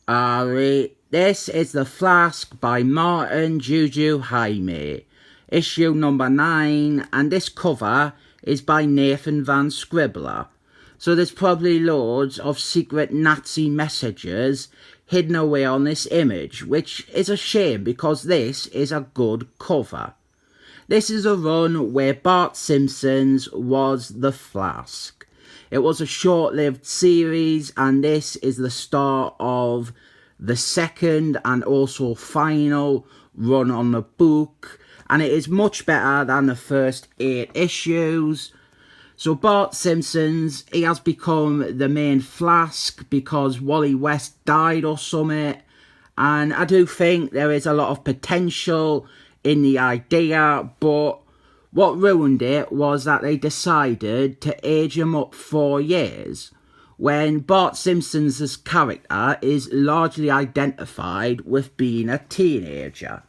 This is The Flask by Marc Guggenheim, issue number 9, and this cover is by Nathan Van Scribbler. So there's probably loads of secret Nazi messages hidden away on this image, which is a shame because this is a good cover. This is a run where Bart Simpson's was The Flask. It was a short-lived series, and this is the start of the second and also final run on the book, and it is much better than the first 8 issues. So Bart Simpson's, he has become the main Flask because Wally West died or something, and I do think there is a lot of potential in the idea, but what ruined it was that they decided to age him up 4 years, when Bart Simpson's character is largely identified with being a teenager.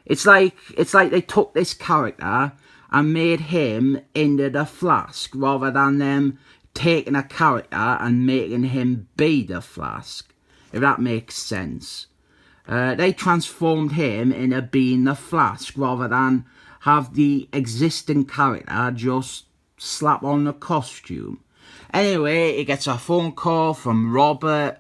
It's like they took this character and made him into the Flask, rather than them taking a character and making him be the Flask, if that makes sense. They transformed him into being the Flask, rather than have the existing character just slap on the costume. Anyway, he gets a phone call from Robert,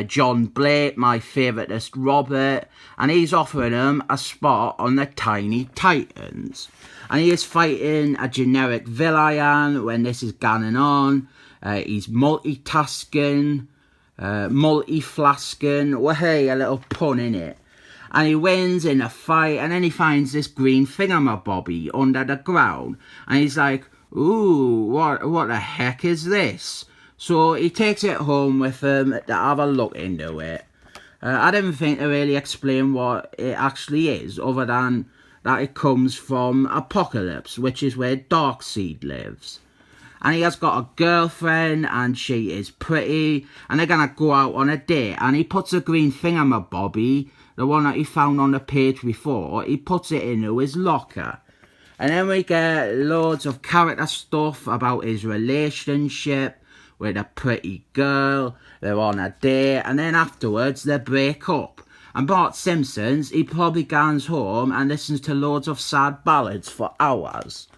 John Blake, my favouriteest Robert, and he's offering him a spot on the Tiny Titans. And he is fighting a generic villain when this is going on. He's multitasking, multi-flasking, well hey, a little pun in it. And he wins in a fight, and then he finds this green thingamabobby under the ground. And he's like, ooh, what the heck is this? So he takes it home with him to have a look into it. I didn't think to really explain what it actually is, other than that it comes from Apocalypse, which is where Darkseid lives. And he has got a girlfriend, and she is pretty, and they're gonna go out on a date, and he puts a green thingamabobby, the one that he found on the page before, he puts it into his locker. And then we get loads of character stuff about his relationship with a pretty girl. They're on a date, and then afterwards they break up. And Bart Simpson's, he probably goes home and listens to loads of sad ballads for hours.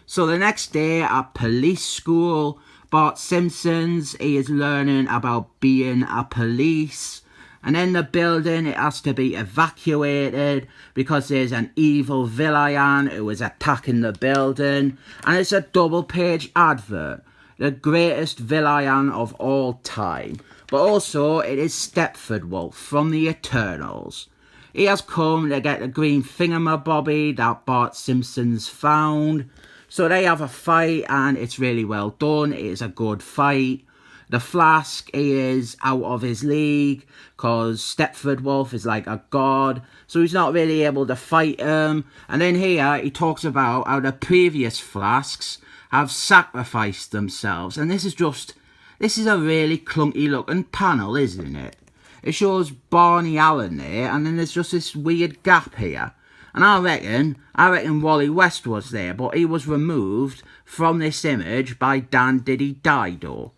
So the next day at police school, Bart Simpson's, he is learning about being a police. And then the building, it has to be evacuated because there's an evil villain who is attacking the building. And it's a double-page advert. The greatest villain of all time. But also, it is Stepford from the Eternals. He has come to get the green thingamabobby that Bart Simpson's found. So they have a fight, and it's really well done. It is a good fight. The Flask, he is out of his league because Stepford is like a god, so he's not really able to fight him. And then here he talks about how the previous Flasks have sacrificed themselves, and this is a really clunky looking panel, isn't it? It shows Barney Allen there, and then there's just this weird gap here. And I reckon Wally West was there, but he was removed from this image by Dan Diddy Dido.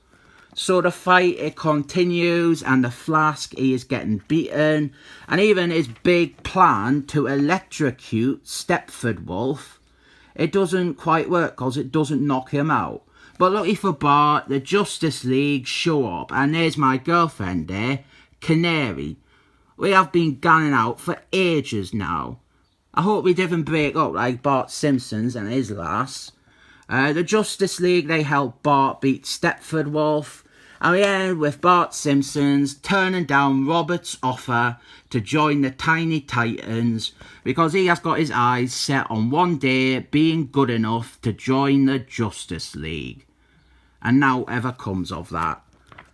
So the fight, it continues, and the Flask, he is getting beaten. And even his big plan to electrocute Stepford, it doesn't quite work because it doesn't knock him out. But lucky for Bart, the Justice League show up, and there's my girlfriend there, Canary. We have been gunning out for ages now. I hope we didn't break up like Bart Simpson's and his lass. The Justice League, they help Bart beat Stepford, and we end with Bart Simpson's turning down Robert's offer to join the Tiny Titans because he has got his eyes set on one day being good enough to join the Justice League. And now ever comes of that.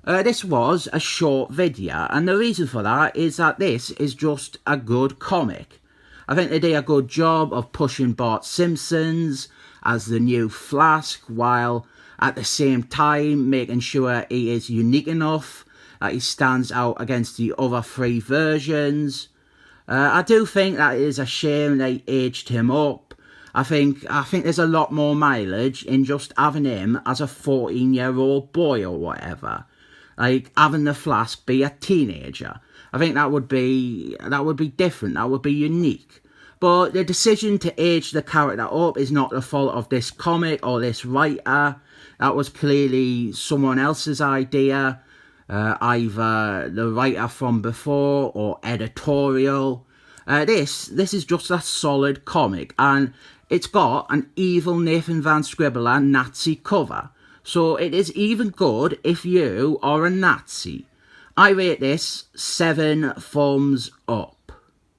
This was a short video, and the reason for that is that this is just a good comic. I think they did a good job of pushing Bart Simpson's as the new Flask, while at the same time making sure he is unique enough that he stands out against the other 3 versions. I do think that it is a shame they aged him up. I think there's a lot more mileage in just having him as a 14-year-old boy or whatever. like having the Flask be a teenager. I think that would be different. That would be unique. But the decision to age the character up is not the fault of this comic or this writer. That was clearly someone else's idea, either the writer from before or editorial. This is just a solid comic, and it's got an evil Nathan Van Scribbler Nazi cover. So it is even good if you are a Nazi. I rate this 7 thumbs up.